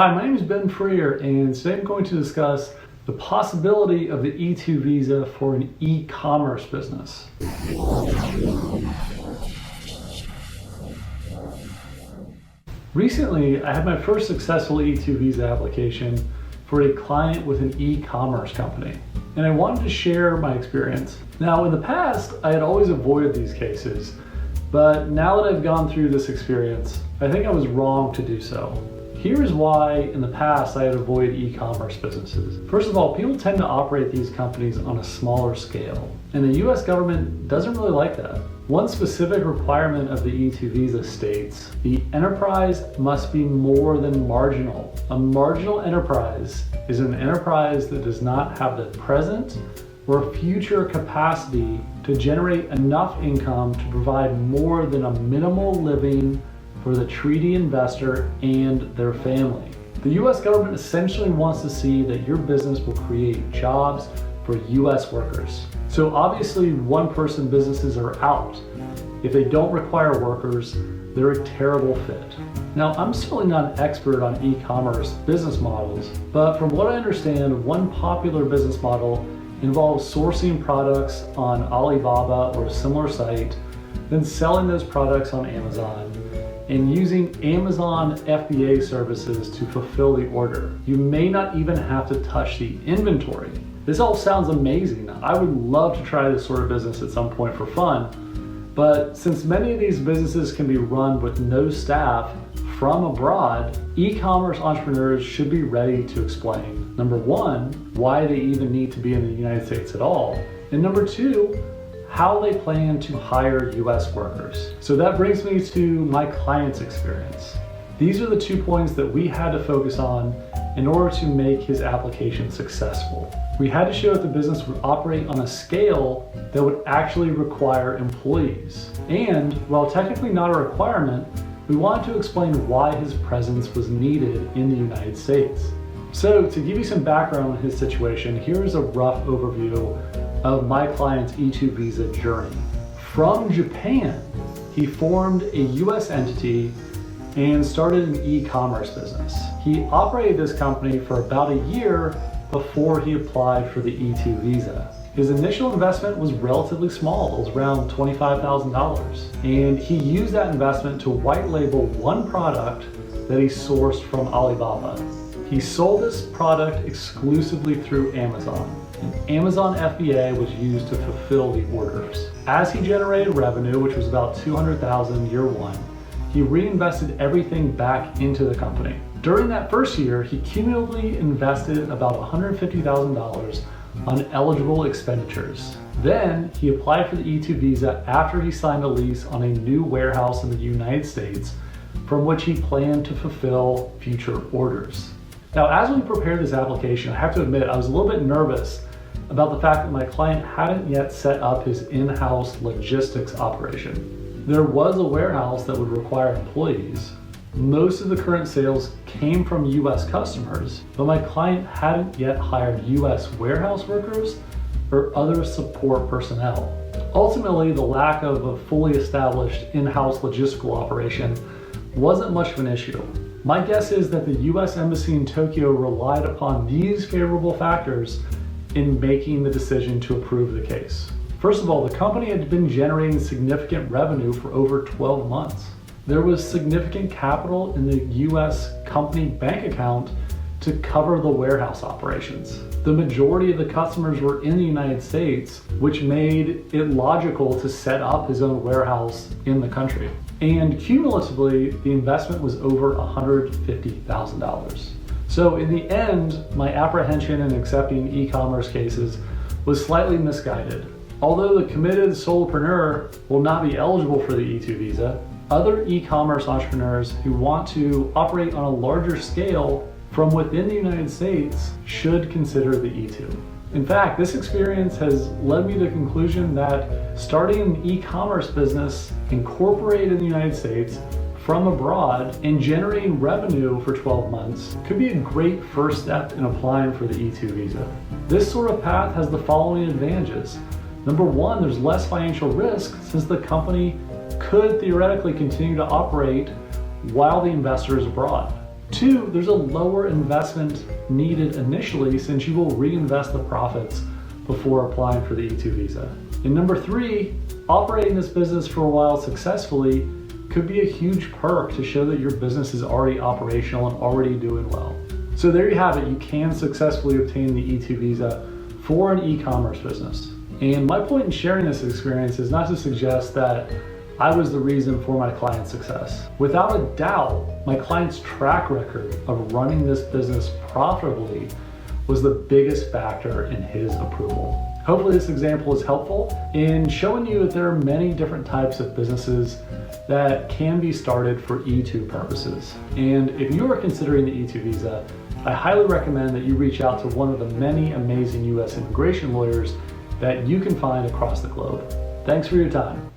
Hi, my name is Ben Freer, and today I'm going to discuss the possibility of the E-2 visa for an e-commerce business. Recently, I had my first successful E-2 visa application for a client with an e-commerce company, and I wanted to share my experience. Now, in the past, I had always avoided these cases, but now that I've gone through this experience, I think I was wrong to do so. Here's why in the past I had avoided e-commerce businesses. First of all, people tend to operate these companies on a smaller scale, and the US government doesn't really like that. One specific requirement of the E-2 visa states, the enterprise must be more than marginal. A marginal enterprise is an enterprise that does not have the present or future capacity to generate enough income to provide more than a minimal living for the treaty investor and their family. The US government essentially wants to see that your business will create jobs for US workers. So obviously one-person businesses are out. If they don't require workers, they're a terrible fit. Now, I'm certainly not an expert on e-commerce business models, but from what I understand, one popular business model involves sourcing products on Alibaba or a similar site, then selling those products on Amazon, and using Amazon FBA services to fulfill the order. You may not even have to touch the inventory. This all sounds amazing. I would love to try this sort of business at some point for fun, but since many of these businesses can be run with no staff from abroad, e-commerce entrepreneurs should be ready to explain, number one, why they even need to be in the United States at all, and number two, how they plan to hire US workers. So that brings me to my client's experience. These are the 2 points that we had to focus on in order to make his application successful. We had to show that the business would operate on a scale that would actually require employees. And while technically not a requirement, we wanted to explain why his presence was needed in the United States. So to give you some background on his situation, here's a rough overview of my client's E-2 visa journey. From Japan, he formed a US entity and started an e-commerce business. He operated this company for about a year before he applied for the E-2 visa. His initial investment was relatively small, it was around $25,000. And he used that investment to white label one product that he sourced from Alibaba. He sold this product exclusively through Amazon. And Amazon FBA was used to fulfill the orders. As he generated revenue, which was about $200,000 year one, he reinvested everything back into the company. During that first year, he cumulatively invested about $150,000 on eligible expenditures. Then he applied for the E-2 visa after he signed a lease on a new warehouse in the United States from which he planned to fulfill future orders. Now, as we prepared this application, I have to admit I was a little bit nervous about the fact that my client hadn't yet set up his in-house logistics operation. There was a warehouse that would require employees. Most of the current sales came from US customers, but my client hadn't yet hired US warehouse workers or other support personnel. Ultimately, the lack of a fully established in-house logistical operation wasn't much of an issue. My guess is that the US Embassy in Tokyo relied upon these favorable factors in making the decision to approve the case. First of all, the company had been generating significant revenue for over 12 months. There was significant capital in the US company bank account to cover the warehouse operations. The majority of the customers were in the United States, which made it logical to set up his own warehouse in the country. And cumulatively, the investment was over $150,000. So in the end, my apprehension in accepting e-commerce cases was slightly misguided. Although the committed solopreneur will not be eligible for the E-2 visa, other e-commerce entrepreneurs who want to operate on a larger scale from within the United States should consider the E-2. In fact, this experience has led me to the conclusion that starting an e-commerce business incorporated in the United States from abroad and generating revenue for 12 months could be a great first step in applying for the E-2 visa. This sort of path has the following advantages. Number one, there's less financial risk since the company could theoretically continue to operate while the investor is abroad. 2, there's a lower investment needed initially since you will reinvest the profits before applying for the E-2 visa. And number 3, operating this business for a while successfully could be a huge perk to show that your business is already operational and already doing well. So there you have it. You can successfully obtain the E-2 visa for an e-commerce business. And my point in sharing this experience is not to suggest that I was the reason for my client's success. Without a doubt, my client's track record of running this business profitably was the biggest factor in his approval. Hopefully this example is helpful in showing you that there are many different types of businesses that can be started for E-2 purposes. And if you are considering the E-2 visa, I highly recommend that you reach out to one of the many amazing US immigration lawyers that you can find across the globe. Thanks for your time.